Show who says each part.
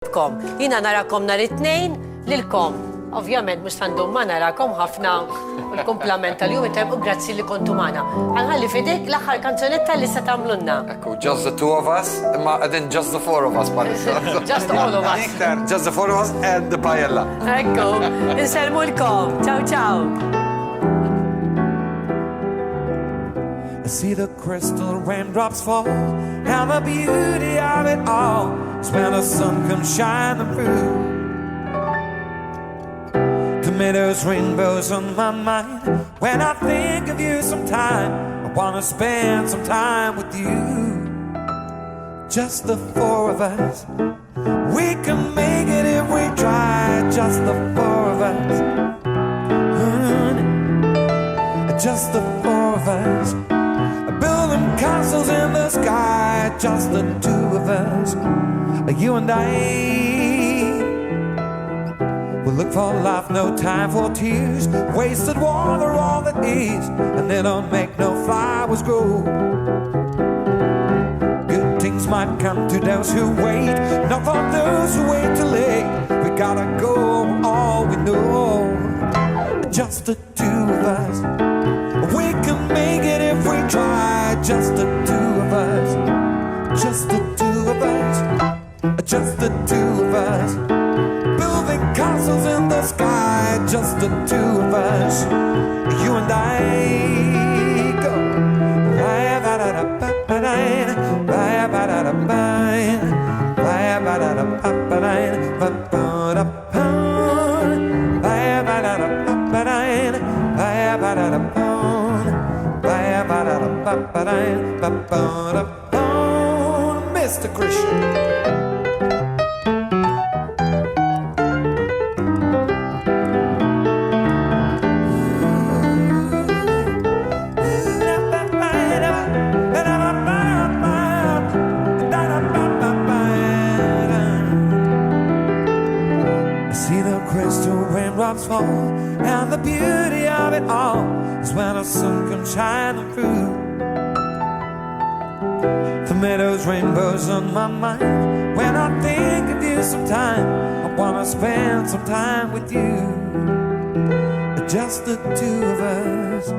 Speaker 1: Jina narakom nar it-tnejn lilkom. Ovvjament, mux tandum ma narakom ħafna u l-komplament tal-jum u grazzi li kontu mana. Għanħalli fidek l-axar kanzonetta li se tamlunna.
Speaker 2: Ekku, just the two of us, imma għedin just the four of us palissa.
Speaker 1: Just all of us.
Speaker 2: Just the four of us and the paella.
Speaker 1: Ekku, inselmu l-kom. Ciao, ciao.
Speaker 3: I see the crystal raindrops fall, and the beauty of it all is when the sun comes shining through. Tomatoes, rainbows on my mind. When I think of you sometime, I wanna spend some time with you. Just the four of us. We can make it if we try. Just the four of us. Just the four of us. Building castles in the sky. Just the two of us. You and I. We'll look for life, no time for tears. Wasted water, all that is, and they don't make no flowers grow. Good things might come to those who wait, not for those who wait too late. We gotta go all we know. Just the two of us. We can make it if we try. Just the two of us. Just the two of us. Just the two of us. Building castles in the sky, just the two of us, you and I go. Mr. Christian. Raindrops fall, and the beauty of it all is when the sun comes shining through. Tomatoes, rainbows on my mind. When I think of you sometime, I wanna spend some time with you. Just the two of us.